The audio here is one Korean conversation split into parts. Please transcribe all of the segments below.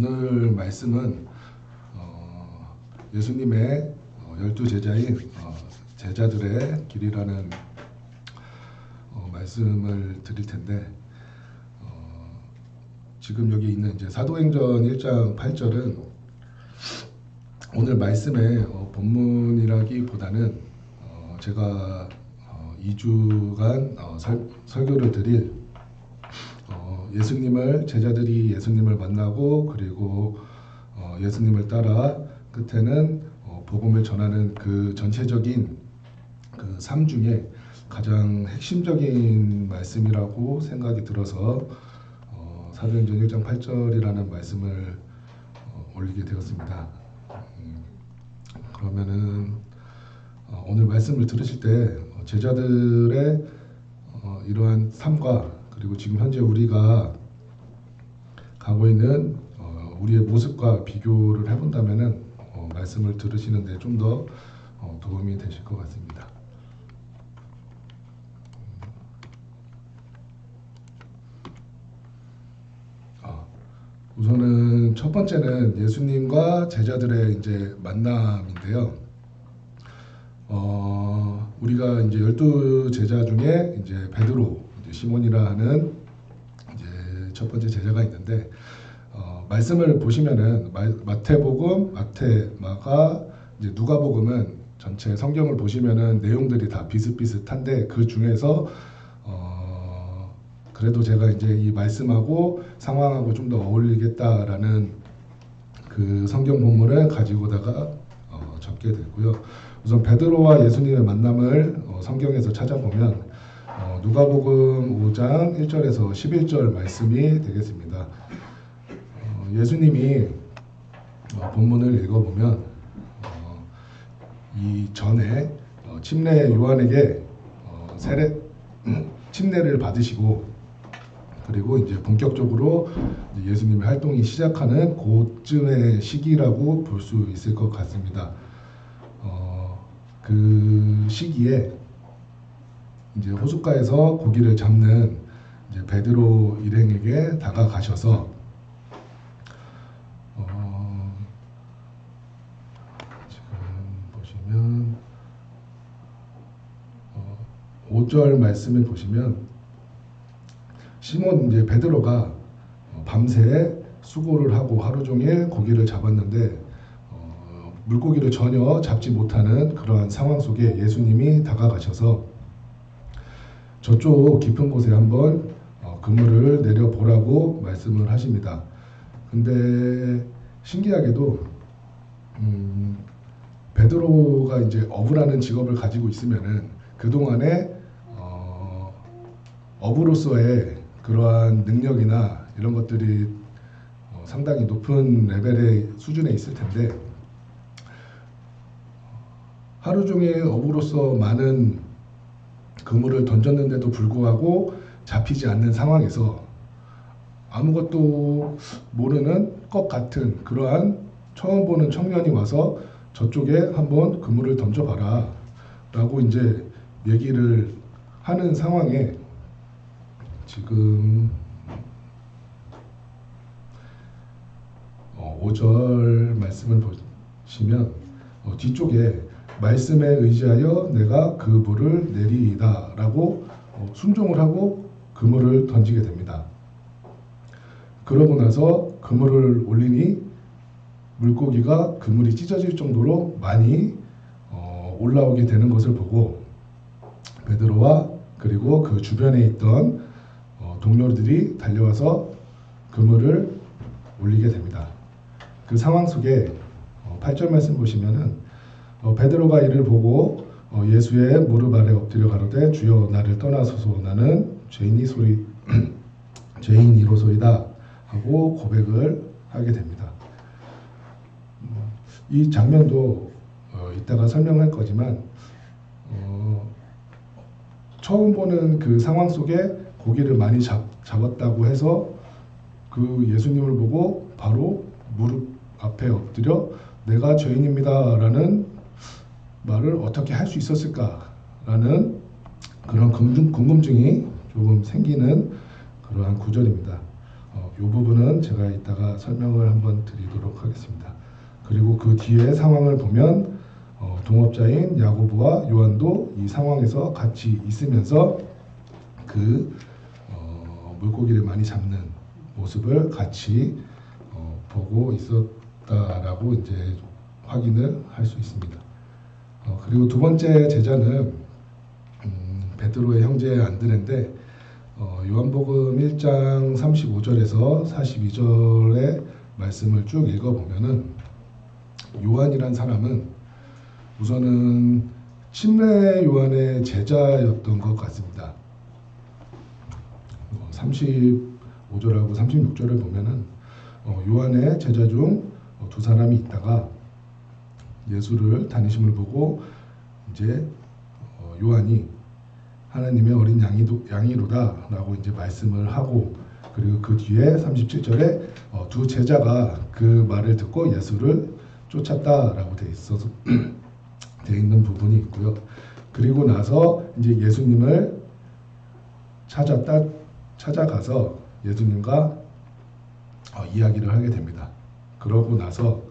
오늘 말씀은 예수님의 12제자인 제자들의 길이라는 말씀을 드릴 텐데, 지금 여기 있는 이제 사도행전 1장 8절은 오늘 말씀의 본문이라기보다는 제가 2주간 설교를 드릴 제자들이 예수님을 만나고 그리고 예수님을 따라 끝에는 복음을 전하는 그 전체적인 그 삶 중에 가장 핵심적인 말씀이라고 생각이 들어서 사도행전 1장 8절이라는 말씀을 올리게 되었습니다. 그러면은 오늘 말씀을 들으실 때 제자들의 이러한 삶과 그리고 지금 현재 우리가 가고 있는 우리의 모습과 비교를 해본다면은 말씀을 들으시는데 좀 더 도움이 되실 것 같습니다. 우선은 첫 번째는 예수님과 제자들의 이제 만남인데요. 우리가 이제 12제자 중에 이제 베드로, 시몬이라 하는 이제 첫 번째 제자가 있는데, 말씀을 보시면은 마태복음, 마가, 이제 누가복음은 전체 성경을 보시면은 내용들이 다 비슷비슷한데 그 중에서 그래도 제가 이제 이 말씀하고 상황하고 좀 더 어울리겠다라는 그 성경 본문을 가지고다가 적게 됐고요. 우선 베드로와 예수님의 만남을 성경에서 찾아보면 누가복음 5장 1절에서 11절 말씀이 되겠습니다. 예수님이 본문을 읽어보면 이 전에 침례 요한에게 침례를 받으시고 그리고 이제 본격적으로 예수님의 활동이 시작하는 그쯤의 시기라고 볼 수 있을 것 같습니다. 그 시기에 이제 호숫가에서 고기를 잡는 이제 베드로 일행에게 다가가셔서 지금 보시면 5절 말씀을 보시면 시몬 이제 베드로가 밤새 수고를 하고 하루 종일 고기를 잡았는데 물고기를 전혀 잡지 못하는 그러한 상황 속에 예수님이 다가가셔서 저쪽 깊은 곳에 한번 그물을 내려보라고 말씀을 하십니다. 근데 신기하게도 베드로가 이제 어부라는 직업을 가지고 있으면은 그동안에 어부로서의 그러한 능력이나 이런 것들이 상당히 높은 레벨의 수준에 있을 텐데, 하루 종일 어부로서 많은 그물을 던졌는데도 불구하고 잡히지 않는 상황에서 아무것도 모르는 것 같은 그러한 처음 보는 청년이 와서 저쪽에 한번 그물을 던져봐라 라고 이제 얘기를 하는 상황에 지금 5절 말씀을 보시면 뒤쪽에 말씀에 의지하여 내가 그 불을 내리이다 라고 순종을 하고 그물을 던지게 됩니다. 그러고 나서 그물을 올리니 물고기가 그물이 찢어질 정도로 많이 올라오게 되는 것을 보고 베드로와 그리고 그 주변에 있던 동료들이 달려와서 그물을 올리게 됩니다. 그 상황 속에 8절 말씀 보시면은 베드로가 이를 보고 예수의 무릎 아래 엎드려 가로되 주여 나를 떠나소서 나는 죄인이로소이다 하고 고백을 하게 됩니다. 이 장면도 이따가 설명할 거지만 처음 보는 그 상황 속에 고기를 많이 잡았다고 해서 그 예수님을 보고 바로 무릎 앞에 엎드려 내가 죄인입니다 라는 말을 어떻게 할 수 있었을까라는 그런 궁금증이 조금 생기는 그러한 구절입니다. 이 부분은 제가 이따가 설명을 한번 드리도록 하겠습니다. 그리고 그 뒤에 상황을 보면 동업자인 야고보와 요한도 이 상황에서 같이 있으면서 그 물고기를 많이 잡는 모습을 같이 보고 있었다라고 이제 확인을 할 수 있습니다. 그리고 두 번째 제자는 베드로의 형제 안드레인데 요한복음 1장 35절에서 42절의 말씀을 쭉 읽어보면은 요한이란 사람은 우선은 침례 요한의 제자였던 것 같습니다. 35절하고 36절을 보면은 요한의 제자 중 두 사람이 있다가 예수를 다니심을 보고 이제 요한이 하나님의 어린 양이로다라고 이제 말씀을 하고, 그리고 그 뒤에 37절에 두 제자가 그 말을 듣고 예수를 쫓았다라고 돼 있는 부분이 있고요. 그리고 나서 이제 예수님을 찾아가서 예수님과 이야기를 하게 됩니다. 그러고 나서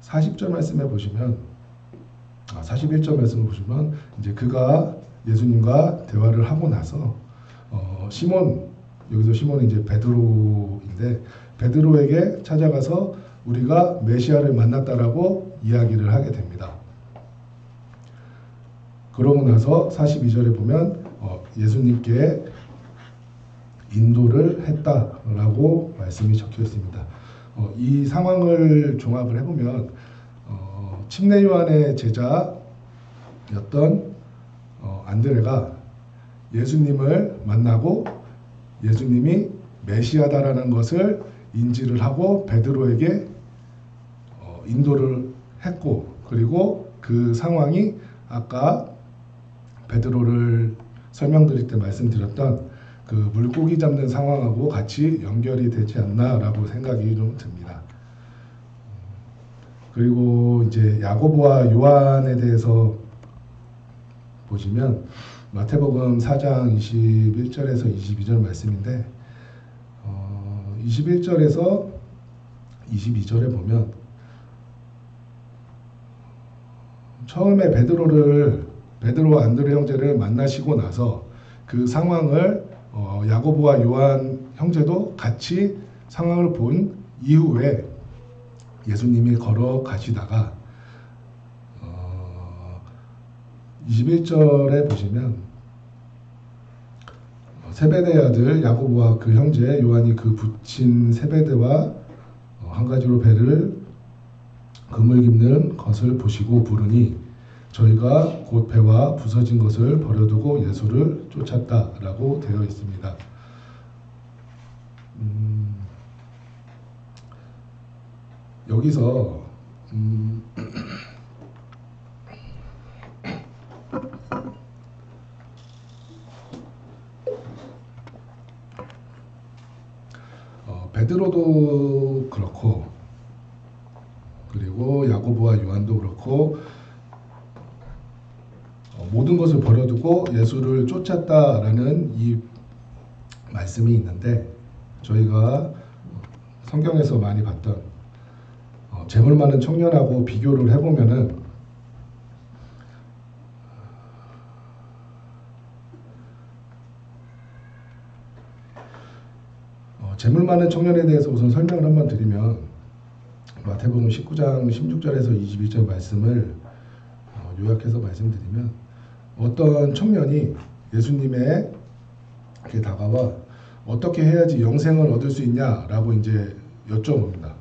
40절 말씀에 보시면 41절 말씀을 보시면 이제 그가 예수님과 대화를 하고 나서 시몬, 여기서 시몬이 이제 베드로인데 베드로에게 찾아가서 우리가 메시아를 만났다라고 이야기를 하게 됩니다. 그러고 나서 42절에 보면 예수님께 인도를 했다라고 말씀이 적혀 있습니다. 이 상황을 종합을 해보면 침례 요한의 제자였던 안드레가 예수님을 만나고 예수님이 메시아다라는 것을 인지를 하고 베드로에게 인도를 했고, 그리고 그 상황이 아까 베드로를 설명드릴 때 말씀드렸던 그 물고기 잡는 상황하고 같이 연결이 되지 않나라고 생각이 좀 듭니다. 그리고 이제 야고보와 요한에 대해서 보시면 마태복음 4장 21절에서 22절 말씀인데 21절에서 22절에 보면 처음에 베드로와 안드레 형제를 만나시고 나서 그 상황을 야고보와 요한 형제도 같이 상황을 본 이후에 예수님이 걸어가시다가 21절에 보시면 세베대의 아들 야고보와 그 형제 요한이 그 부친 세베대와 한 가지로 배를 그물 깁는 것을 보시고 부르니 저희가 곧 배와 부서진 것을 버려두고 예수를 쫓았다라고 되어 있습니다. 여기서 베드로도 그렇고 그리고 야고보와 요한도 그렇고 모든 것을 버려두고 예수를 쫓았다라는 이 말씀이 있는데, 저희가 성경에서 많이 봤던 재물 많은 청년하고 비교를 해보면은 재물 많은 청년에 대해서 우선 설명을 한번 드리면 마태복음 19장 16절에서 22절 말씀을 요약해서 말씀드리면 어떤 청년이 예수님에게 다가와 어떻게 해야지 영생을 얻을 수 있냐라고 이제 여쭤봅니다.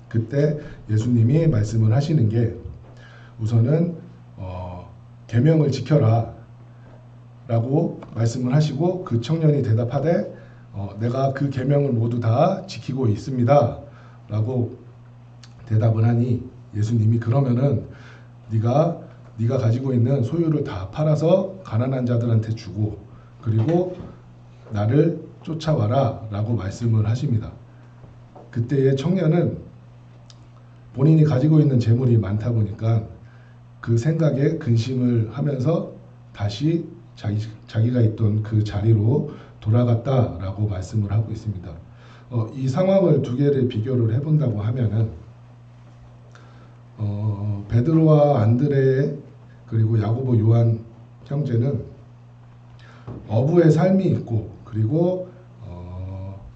그때 예수님이 말씀을 하시는 게 우선은 계명을 지켜라 라고 말씀을 하시고, 그 청년이 대답하되 내가 그 계명을 모두 다 지키고 있습니다 라고 대답을 하니 예수님이 그러면은 네가 가지고 있는 소유를 다 팔아서 가난한 자들한테 주고 그리고 나를 쫓아와라 라고 말씀을 하십니다. 그때의 청년은 본인이 가지고 있는 재물이 많다 보니까 그 생각에 근심을 하면서 다시 자기가 있던 그 자리로 돌아갔다라고 말씀을 하고 있습니다. 이 상황을 두 개를 비교를 해본다고 하면은 베드로와 안드레 그리고 야고보 요한 형제는 어부의 삶이 있고 그리고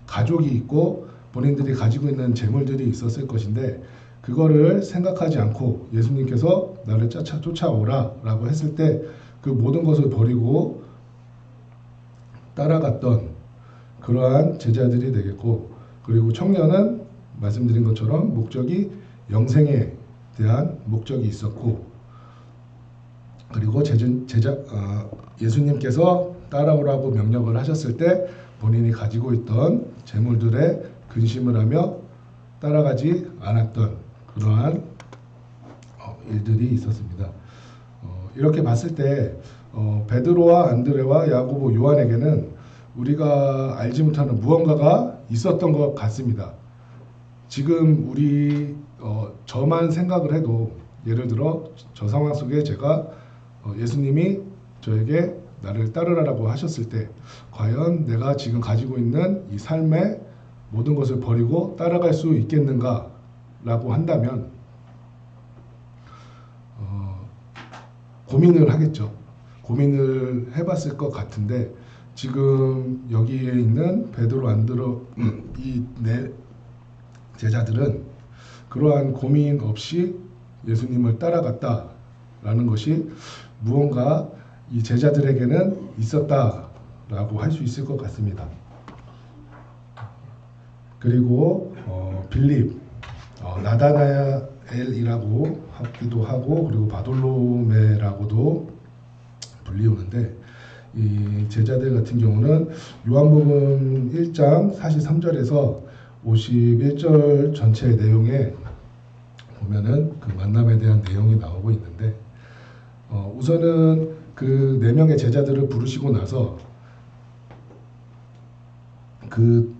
가족이 있고 본인들이 가지고 있는 재물들이 있었을 것인데 그거를 생각하지 않고 예수님께서 나를 쫓아오라 라고 했을 때 그 모든 것을 버리고 따라갔던 그러한 제자들이 되겠고, 그리고 청년은 말씀드린 것처럼 목적이 영생에 대한 목적이 있었고, 그리고 예수님께서 따라오라고 명령을 하셨을 때 본인이 가지고 있던 재물들에 근심을 하며 따라가지 않았던 그러한 일들이 있었습니다. 이렇게 봤을 때 베드로와 안드레와 야고보 요한에게는 우리가 알지 못하는 무언가가 있었던 것 같습니다. 지금 우리 저만 생각을 해도, 예를 들어 저 상황 속에 제가 예수님이 저에게 나를 따르라고 하셨을 때 과연 내가 지금 가지고 있는 이 삶의 모든 것을 버리고 따라갈 수 있겠는가 라고 한다면 고민을 하겠죠. 고민을 해봤을 것 같은데, 지금 여기에 있는 베드로, 안드레 이 네 제자들은 그러한 고민 없이 예수님을 따라갔다라는 것이 무언가 이 제자들에게는 있었다라고 할 수 있을 것 같습니다. 그리고 빌립, 나다나엘이라고 하기도 하고 그리고 바돌로메라고도 불리우는데, 이 제자들 같은 경우는 요한복음 1장 43절에서 51절 전체 내용에 보면은 그 만남에 대한 내용이 나오고 있는데, 우선은 그 4명의 제자들을 부르시고 나서 그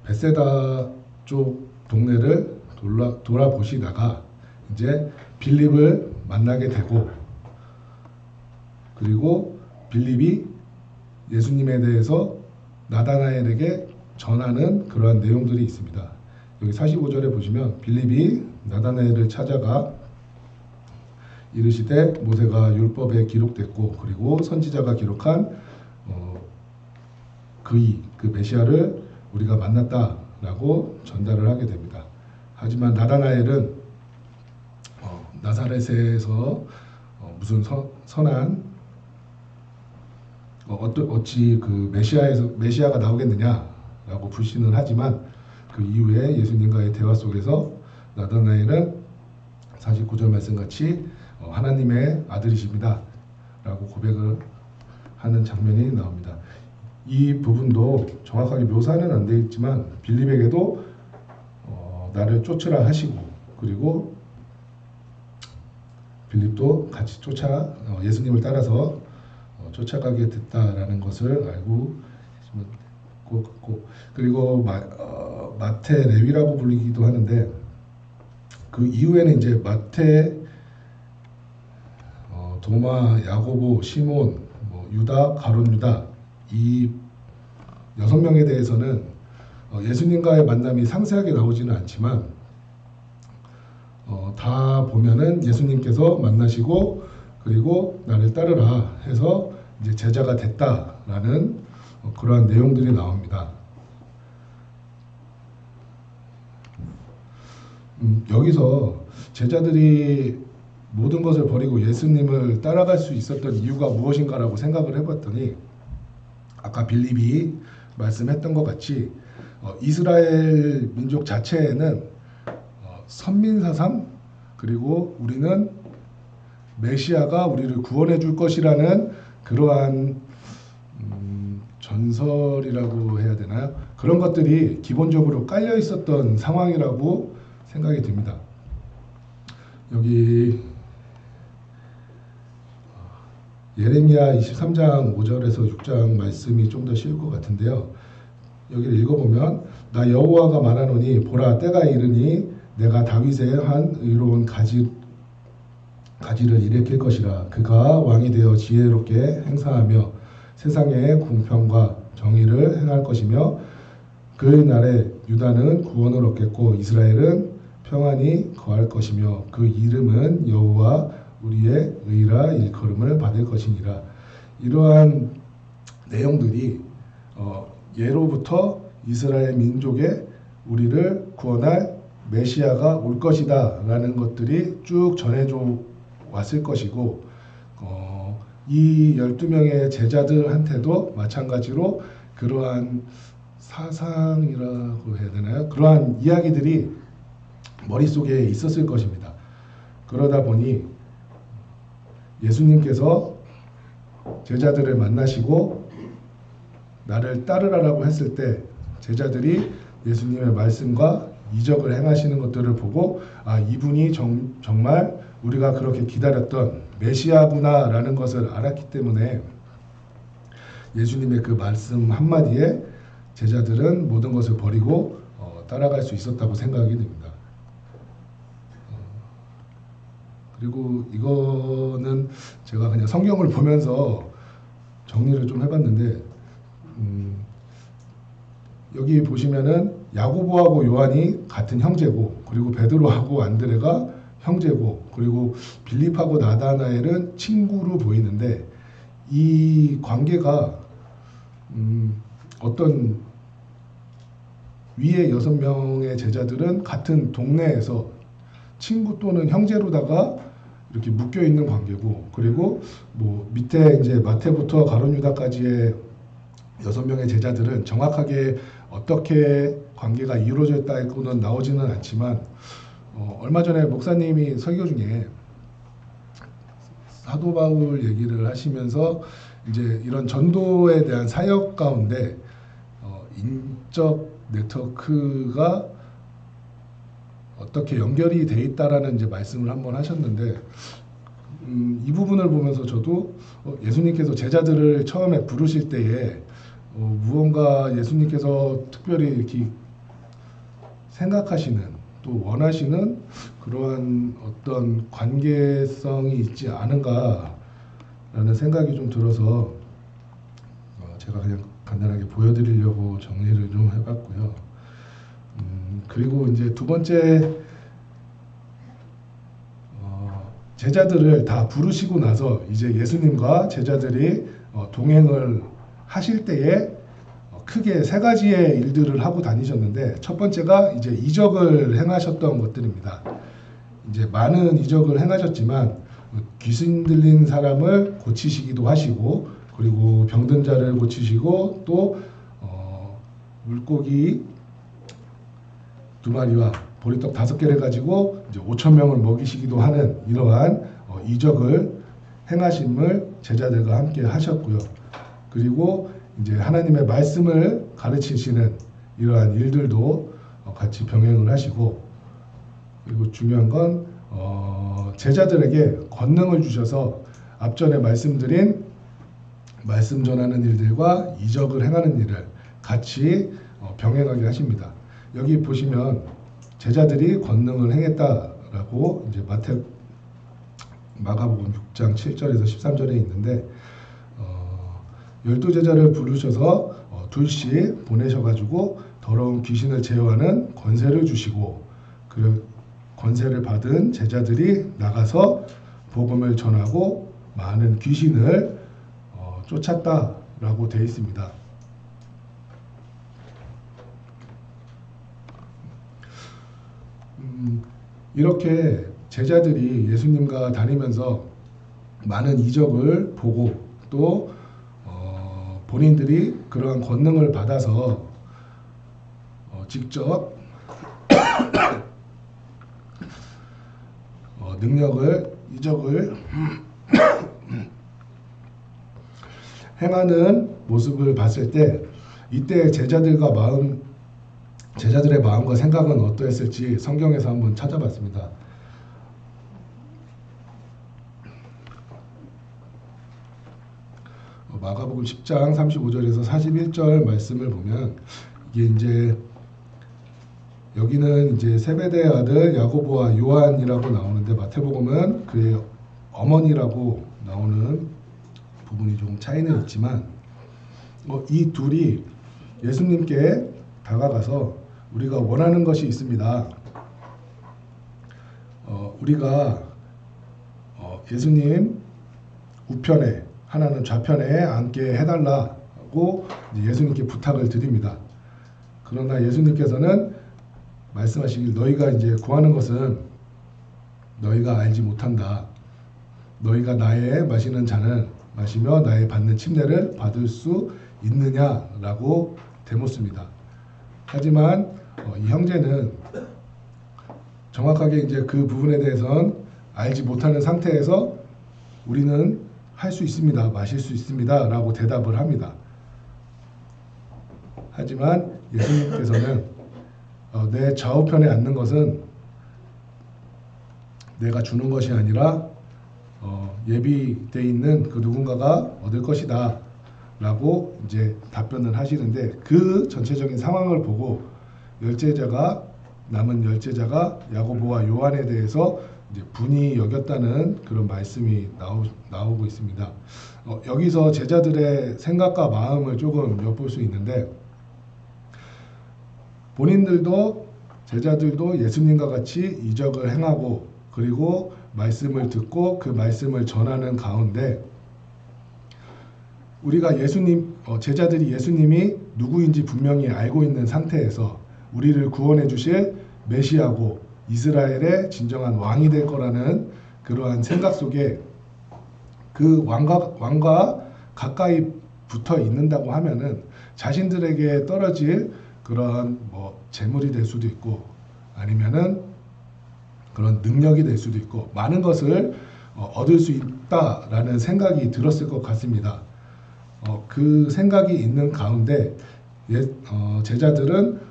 베세다 쪽 동네를 돌아보시다가 이제 빌립을 만나게 되고, 그리고 빌립이 예수님에 대해서 나다나엘에게 전하는 그러한 내용들이 있습니다. 여기 45절에 보시면 빌립이 나다나엘을 찾아가 이르시되 모세가 율법에 기록됐고 그리고 선지자가 기록한 그 메시아를 우리가 만났다라고 전달을 하게 됩니다. 하지만 나다나엘은 나사렛에서 무슨 선한 어찌 그 메시아가 나오겠느냐라고 불신을 하지만, 그 이후에 예수님과의 대화 속에서 나다나엘은 49절 말씀같이 하나님의 아들이십니다 라고 고백을 하는 장면이 나옵니다. 이 부분도 정확하게 묘사는 안 되어 있지만 빌립에게도 나를 쫓으라 하시고, 그리고 빌립도 같이 예수님을 따라서 쫓아가게 됐다라는 것을 알고 계시면 것 같고, 그리고 마태, 레위라고 불리기도 하는데, 그 이후에는 이제 마태, 도마, 야고보, 시몬, 유다, 가룟 유다, 이 6명에 대해서는 예수님과의 만남이 상세하게 나오지는 않지만 다 보면은 예수님께서 만나시고 그리고 나를 따르라 해서 이제 제자가 됐다라는 그러한 내용들이 나옵니다. 여기서 제자들이 모든 것을 버리고 예수님을 따라갈 수 있었던 이유가 무엇인가라고 생각을 해봤더니, 아까 빌립이 말씀했던 것 같이 이스라엘 민족 자체에는 선민사상, 그리고 우리는 메시아가 우리를 구원해 줄 것이라는 그러한 전설이라고 해야 되나요? 그런 것들이 기본적으로 깔려 있었던 상황이라고 생각이 듭니다. 여기 예레미야 23장 5절에서 6장 말씀이 좀 더 쉬울 것 같은데요. 여기를 읽어보면, 나 여호와가 말하노니 보라 때가 이르니 내가 다윗의 한 의로운 가지를 일으킬 것이라. 그가 왕이 되어 지혜롭게 행사하며 세상의 궁평과 정의를 행할 것이며 그의 날에 유다는 구원을 얻겠고 이스라엘은 평안히 거할 것이며 그 이름은 여호와 우리의 의라 일컬음을 받을 것이니라. 이러한 내용들이 예로부터 이스라엘 민족의 우리를 구원할 메시아가 올 것이다 라는 것들이 쭉 전해져 왔을 것이고 이 12명의 제자들한테도 마찬가지로 그러한 사상이라고 해야 되나요? 그러한 이야기들이 머릿속에 있었을 것입니다. 그러다 보니 예수님께서 제자들을 만나시고 나를 따르라라고 했을 때 제자들이 예수님의 말씀과 이적을 행하시는 것들을 보고 이분이 정말 우리가 그렇게 기다렸던 메시아구나라는 것을 알았기 때문에 예수님의 그 말씀 한마디에 제자들은 모든 것을 버리고 따라갈 수 있었다고 생각이 됩니다. 그리고 이거는 제가 그냥 성경을 보면서 정리를 좀 해봤는데 여기 보시면은 야고보하고 요한이 같은 형제고 그리고 베드로하고 안드레가 형제고 그리고 빌립하고 나다나엘은 친구로 보이는데 이 관계가 어떤 위에 6명의 제자들은 같은 동네에서 친구 또는 형제로다가 이렇게 묶여 있는 관계고 그리고 뭐 밑에 이제 마태부터 가룟 유다까지의 6명의 제자들은 정확하게 어떻게 관계가 이루어져 있다고는 나오지는 않지만 얼마 전에 목사님이 설교 중에 사도 바울 얘기를 하시면서 이제 이런 전도에 대한 사역 가운데 인적 네트워크가 어떻게 연결이 돼 있다라는 이제 말씀을 한번 하셨는데 이 부분을 보면서 저도 예수님께서 제자들을 처음에 부르실 때에 무언가 예수님께서 특별히 이렇게 생각하시는 또 원하시는 그러한 어떤 관계성이 있지 않은가라는 생각이 좀 들어서 제가 그냥 간단하게 보여드리려고 정리를 좀 해봤고요. 그리고 이제 두 번째 제자들을 다 부르시고 나서 이제 예수님과 제자들이 동행을 하실 때에 크게 세 가지의 일들을 하고 다니셨는데 첫 번째가 이제 이적을 행하셨던 것들입니다. 이제 많은 이적을 행하셨지만 귀신 들린 사람을 고치시기도 하시고 그리고 병든 자를 고치시고 또 물고기 2마리와 보리떡 5개를 가지고 이제 5,000명을 먹이시기도 하는 이러한 이적을 행하심을 제자들과 함께 하셨고요. 그리고 이제 하나님의 말씀을 가르치시는 이러한 일들도 같이 병행을 하시고 그리고 중요한 건 제자들에게 권능을 주셔서 앞전에 말씀드린 말씀 전하는 일들과 이적을 행하는 일을 같이 병행하게 하십니다. 여기 보시면 제자들이 권능을 행했다라고 이제 마가복음 6장 7절에서 13절에 있는데 12제자를 부르셔서 둘씩 보내셔가지고 더러운 귀신을 제어하는 권세를 주시고 그 권세를 받은 제자들이 나가서 복음을 전하고 많은 귀신을 쫓았다라고 되어 있습니다. 이렇게 제자들이 예수님과 다니면서 많은 이적을 보고 또 본인들이 그러한 권능을 받아서 직접 능력을 이적을 행하는 모습을 봤을 때 이때 제자들의 마음과 생각은 어떠했을지 성경에서 한번 찾아봤습니다. 마가복음 10장 35절에서 41절 말씀을 보면 이게 이제 여기는 이제 세베대의 아들 야고보와 요한이라고 나오는데 마태복음은 그의 어머니라고 나오는 부분이 좀 차이는 있지만 이 둘이 예수님께 다가가서 우리가 원하는 것이 있습니다. 우리가 예수님 우편에, 하나는 좌편에 앉게 해달라고 예수님께 부탁을 드립니다. 그러나 예수님께서는 말씀하시길, 너희가 이제 구하는 것은 너희가 알지 못한다. 너희가 나의 마시는 잔을 마시며 나의 받는 침례를 받을 수 있느냐라고 되묻습니다. 하지만 이 형제는 정확하게 이제 그 부분에 대해서는 알지 못하는 상태에서 우리는 할 수 있습니다, 마실 수 있습니다 라고 대답을 합니다. 하지만 예수님께서는 내 좌우편에 앉는 것은 내가 주는 것이 아니라 예비되어 있는 그 누군가가 얻을 것이다 라고 이제 답변을 하시는데, 그 전체적인 상황을 보고 남은 열제자가 야고보와 요한에 대해서 이제 분이 여겼다는 그런 말씀이 나오고 있습니다. 여기서 제자들의 생각과 마음을 조금 엿볼 수 있는데, 본인들도, 제자들도 예수님과 같이 이적을 행하고 그리고 말씀을 듣고 그 말씀을 전하는 가운데, 우리가 제자들이 예수님이 누구인지 분명히 알고 있는 상태에서 우리를 구원해 주실 메시아고 이스라엘의 진정한 왕이 될 거라는 그러한 생각 속에, 그 왕과 가까이 붙어 있는다고 하면은 자신들에게 떨어질 그런 재물이 될 수도 있고, 아니면은 그런 능력이 될 수도 있고, 많은 것을 얻을 수 있다라는 생각이 들었을 것 같습니다. 그 생각이 있는 가운데 제자들은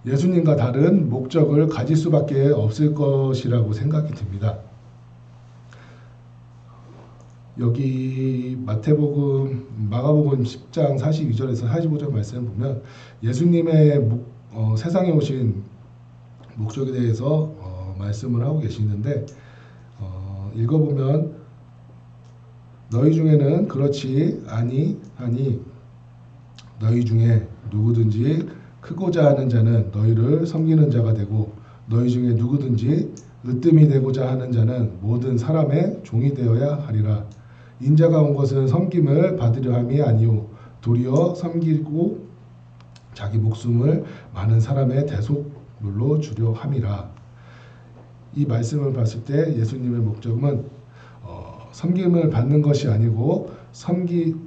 예수님과 다른 목적을 가질 수밖에 없을 것이라고 생각이 듭니다. 여기 마가복음 10장 42절에서 45절 말씀을 보면 예수님의 세상에 오신 목적에 대해서 말씀을 하고 계시는데, 읽어보면 너희 중에는 그렇지 아니하니 너희 중에 누구든지 크고자 하는 자는 너희를 섬기는 자가 되고, 너희 중에 누구든지 으뜸이 되고자 하는 자는 모든 사람의 종이 되어야 하리라. 인자가 온 것은 섬김을 받으려 함이 아니요 도리어 섬기고 자기 목숨을 많은 사람의 대속물로 주려 함이라. 이 말씀을 봤을 때 예수님의 목적은 섬김을 받는 것이 아니고 섬기려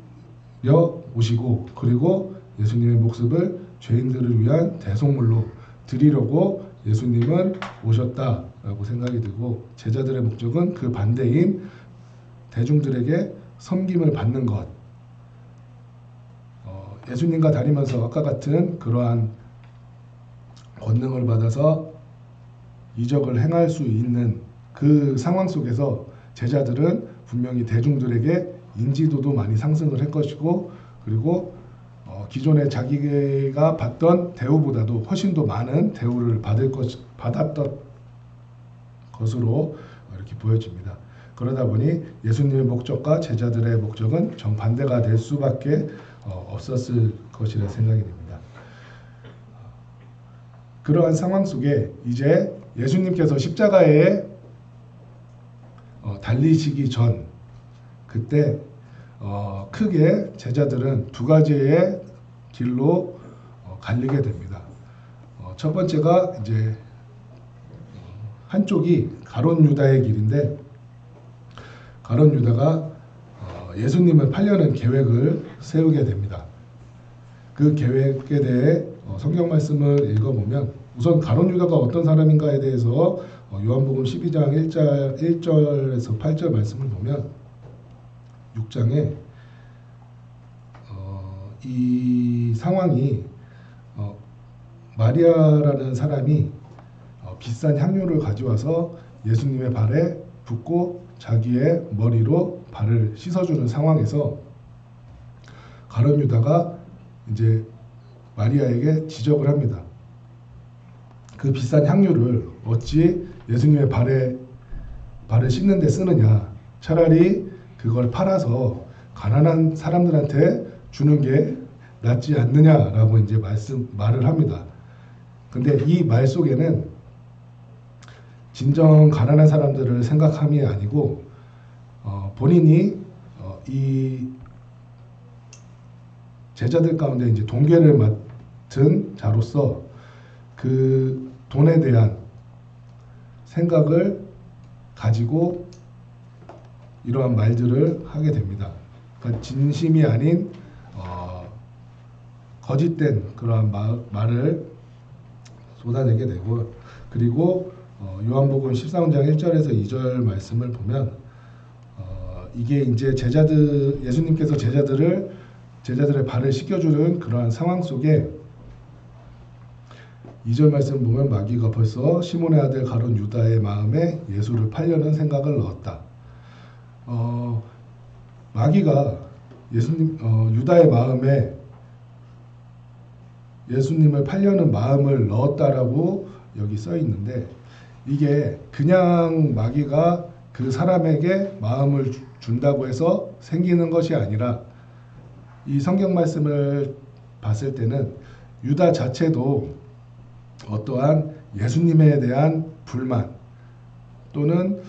오시고, 그리고 예수님의 목숨을 죄인들을 위한 대속물로 드리려고 예수님은 오셨다라고 생각이 들고, 제자들의 목적은 그 반대인 대중들에게 섬김을 받는 것, 예수님과 다니면서 아까 같은 그러한 권능을 받아서 이적을 행할 수 있는 그 상황 속에서 제자들은 분명히 대중들에게 인지도도 많이 상승을 할 것이고, 그리고 기존에 자기가 받던 대우보다도 훨씬 더 많은 대우를 받았던 것으로 이렇게 보여집니다. 그러다 보니 예수님의 목적과 제자들의 목적은 정반대가 될 수밖에 없었을 것이라 생각이 됩니다. 그러한 상황 속에 이제 예수님께서 십자가에 달리시기 전, 그때 크게 제자들은 두 가지의 길로 갈리게 됩니다. 첫 번째가 이제 한쪽이 가룟 유다의 길인데, 가룟 유다가 예수님을 팔려는 계획을 세우게 됩니다. 그 계획에 대해 성경 말씀을 읽어보면, 우선 가룟 유다가 어떤 사람인가에 대해서 요한복음 12장 1절에서 8절 말씀을 보면, 6장에 이 상황이 마리아라는 사람이 비싼 향료를 가져와서 예수님의 발에 붓고 자기의 머리로 발을 씻어주는 상황에서 가룟 유다가 이제 마리아에게 지적을 합니다. 그 비싼 향료를 어찌 예수님의 발을 씻는 데 쓰느냐, 차라리 그걸 팔아서 가난한 사람들한테 주는 게 낫지 않느냐라고 이제 말을 합니다. 근데 이 말 속에는 진정 가난한 사람들을 생각함이 아니고 본인이 이 제자들 가운데 이제 동괴를 맡은 자로서 그 돈에 대한 생각을 가지고 이러한 말들을 하게 됩니다. 그러니까 진심이 아닌 거짓된 그러한 말을 쏟아내게 되고, 그리고 요한복음 14장 1절에서 2절 말씀을 보면 이게 이제 예수님께서 제자들의 발을 씻겨주는 그러한 상황 속에 2절 말씀 보면 마귀가 벌써 시몬의 아들 가룟 유다의 마음에 예수를 팔려는 생각을 넣었다. 마귀가 유다의 마음에 예수님을 팔려는 마음을 넣었다라고 여기 써 있는데, 이게 그냥 마귀가 그 사람에게 마음을 준다고 해서 생기는 것이 아니라, 이 성경 말씀을 봤을 때는 유다 자체도 어떠한 예수님에 대한 불만 또는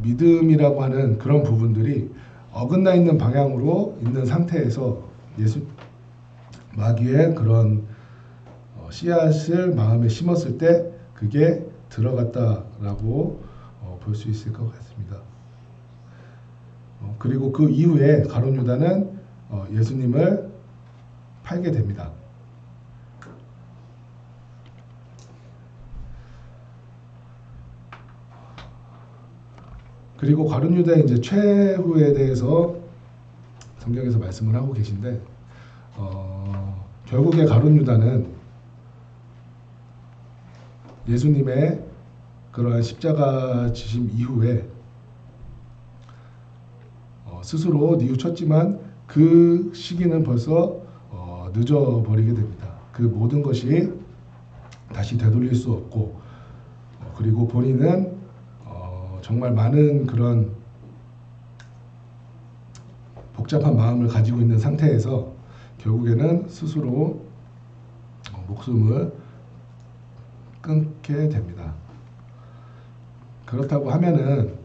믿음이라고 하는 그런 부분들이 어긋나 있는 방향으로 있는 상태에서 마귀의 그런 씨앗을 마음에 심었을 때 그게 들어갔다라고 볼 수 있을 것 같습니다. 그리고 그 이후에 가룟 유다는 예수님을 팔게 됩니다. 그리고 가룟 유다의 이제 최후에 대해서 성경에서 말씀을 하고 계신데, 결국에 가룟 유다는 예수님의 그러한 십자가 지심 이후에 스스로 뉘우쳤지만 그 시기는 벌써 늦어버리게 됩니다. 그 모든 것이 다시 되돌릴 수 없고, 그리고 본인은 정말 많은 그런 복잡한 마음을 가지고 있는 상태에서 결국에는 스스로 목숨을 끊게 됩니다. 그렇다고 하면은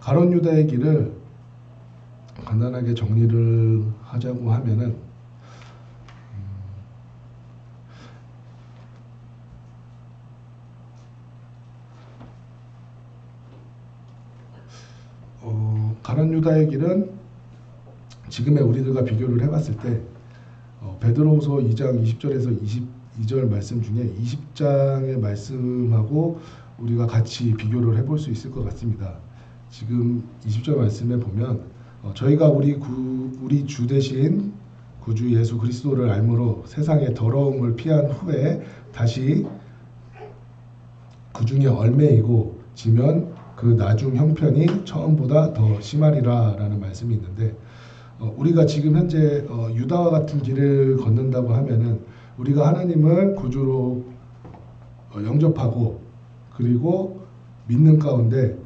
가룟 유다의 길을 간단하게 정리를 하자고 하면은 가룟 유다의 길은 지금의 우리들과 비교를 해봤을 때 베드로후서 2장 20절에서 22절 말씀 중에 20장의 말씀하고 우리가 같이 비교를 해볼 수 있을 것 같습니다. 지금 20절 말씀에 보면 저희가 우리 주 되신 구주 예수 그리스도를 알므로 세상의 더러움을 피한 후에 다시 그 중에 얼매이고 지면 그 나중 형편이 처음보다 더 심하리라 라는 말씀이 있는데, 우리가 지금 현재 유다와 같은 길을 걷는다고 하면은 우리가 하나님을 구주로 영접하고 그리고 믿는 가운데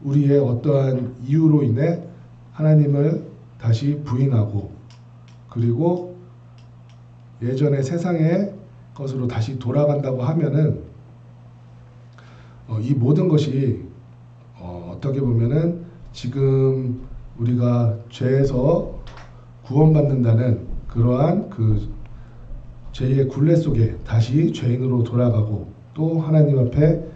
우리의 어떠한 이유로 인해 하나님을 다시 부인하고 그리고 예전의 세상의 것으로 다시 돌아간다고 하면은 이 모든 것이 어떻게 보면은 지금 우리가 죄에서 구원받는다는 그러한 그 죄의 굴레 속에 다시 죄인으로 돌아가고 또 하나님 앞에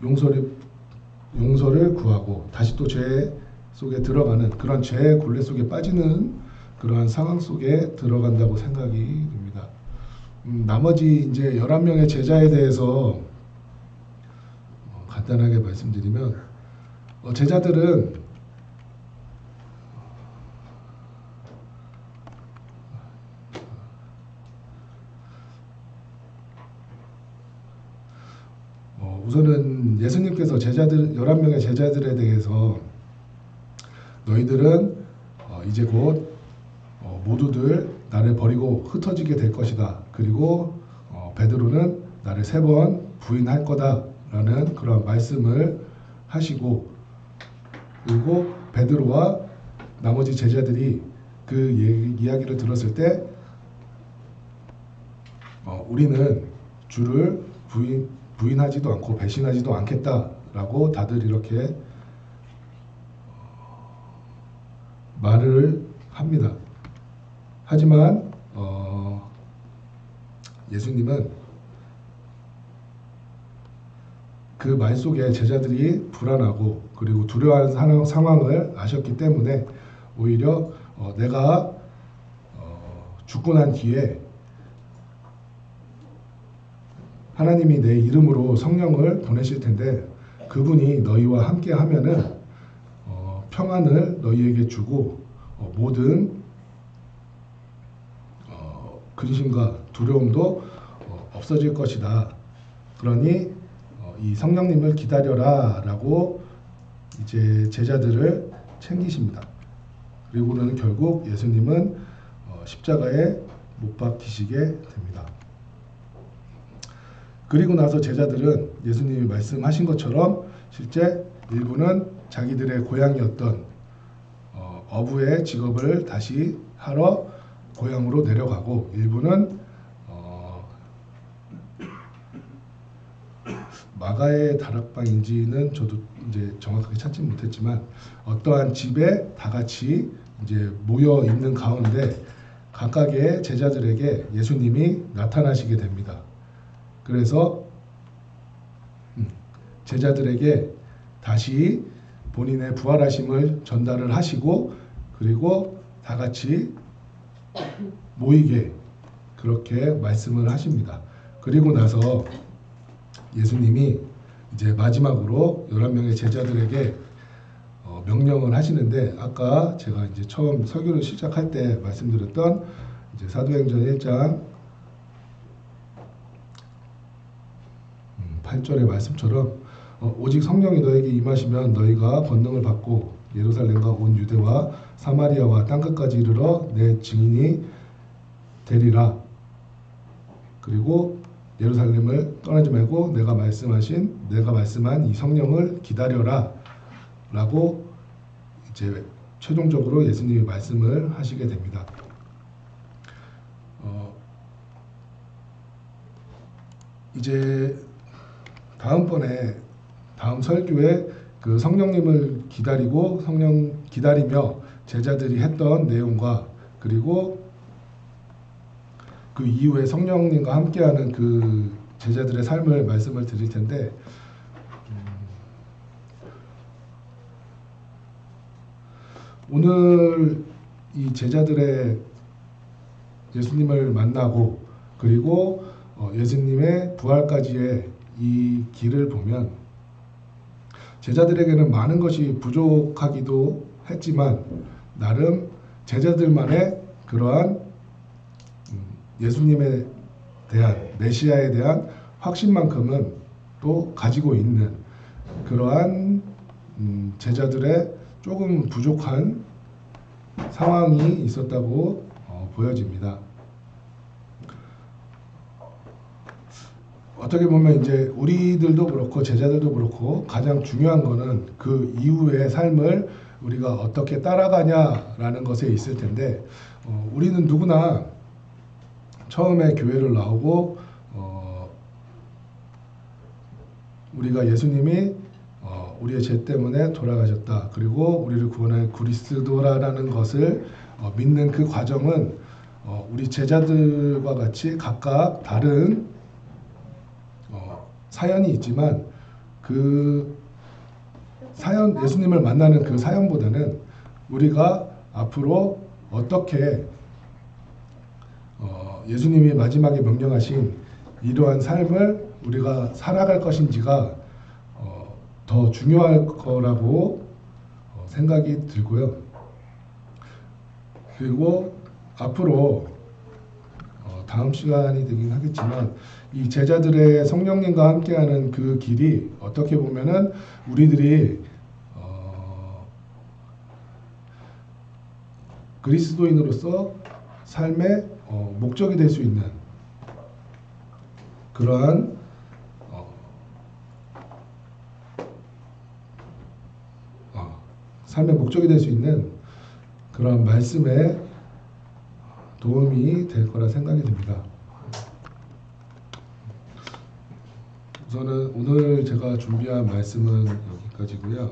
용서를 구하고 다시 또 죄 속에 들어가는 그런 죄의 굴레 속에 빠지는 그러한 상황 속에 들어간다고 생각이 듭니다. 나머지 이제 11명의 제자에 대해서 간단하게 말씀드리면 제자들은 우선은 예수님께서 11명의 제자들에 대해서 너희들은 이제 곧 모두들 나를 버리고 흩어지게 될 것이다. 그리고 베드로는 나를 3번 부인할 거다 라는 그런 말씀을 하시고, 그리고 베드로와 나머지 제자들이 그 이야기를 들었을 때 우리는 주를 부인하지도 않고 배신하지도 않겠다라고 다들 이렇게 말을 합니다. 하지만 예수님은 그 말 속에 제자들이 불안하고 그리고 두려워하는 상황을 아셨기 때문에 오히려 내가 죽고 난 뒤에 하나님이 내 이름으로 성령을 보내실 텐데 그분이 너희와 함께 하면은 평안을 너희에게 주고 모든 근심과 두려움도 없어질 것이다. 그러니 이 성령님을 기다려라 라고 이제 제자들을 챙기십니다. 그리고는 결국 예수님은 십자가에 못 박히시게 됩니다. 그리고 나서 제자들은 예수님이 말씀하신 것처럼 실제 일부는 자기들의 고향이었던 어부의 직업을 다시 하러 고향으로 내려가고 일부는 마가의 다락방인지는 저도 이제 정확하게 찾지 못했지만 어떠한 집에 다 같이 이제 모여 있는 가운데 각각의 제자들에게 예수님이 나타나시게 됩니다. 그래서 제자들에게 다시 본인의 부활하심을 전달을 하시고 그리고 다 같이 모이게 그렇게 말씀을 하십니다. 그리고 나서 예수님이 이제 마지막으로 11명의 제자들에게 명령을 하시는데 아까 제가 이제 처음 설교를 시작할 때 말씀드렸던 이제 사도행전 1장 8절의 말씀처럼 오직 성령이 너에게 임하시면 너희가 권능을 받고 예루살렘과 온 유대와 사마리아와 땅끝까지 이르러 내 증인이 되리라. 그리고 예루살렘을 떠나지 말고 내가 말씀한 이 성령을 기다려라 라고 이제 최종적으로 예수님이 말씀을 하시게 됩니다. 이제 다음 설교에 그 성령님을 기다리며 제자들이 했던 내용과 그리고 그 이후에 성령님과 함께하는 그 제자들의 삶을 말씀을 드릴 텐데 오늘 이 제자들의 예수님을 만나고 그리고 예수님의 부활까지의 이 길을 보면 제자들에게는 많은 것이 부족하기도 했지만 나름 제자들만의 그러한 예수님에 대한 메시아에 대한 확신만큼은 또 가지고 있는 그러한 제자들의 조금 부족한 상황이 있었다고 보여집니다. 어떻게 보면 이제 우리들도 그렇고 제자들도 그렇고 가장 중요한 거는 그 이후의 삶을 우리가 어떻게 따라가냐라는 것에 있을 텐데 우리는 누구나 처음에 교회를 나오고 우리가 예수님이 우리의 죄 때문에 돌아가셨다. 그리고 우리를 구원할 그리스도라는 것을 믿는 그 과정은 우리 제자들과 같이 각각 다른 사연이 있지만 그 사연 예수님을 만나는 그 사연보다는 우리가 앞으로 어떻게 예수님이 마지막에 명령하신 이러한 삶을 우리가 살아갈 것인지가 더 중요할 거라고 생각이 들고요. 그리고 앞으로 다음 시간이 되긴 하겠지만 이 제자들의 성령님과 함께하는 그 길이 어떻게 보면은 우리들이 그리스도인으로서 삶의 목적이 될 수 있는 그러한 삶의 목적이 될 수 있는 그런 말씀에 도움이 될 거라 생각이 듭니다. 우선은 오늘 제가 준비한 말씀은 여기까지고요.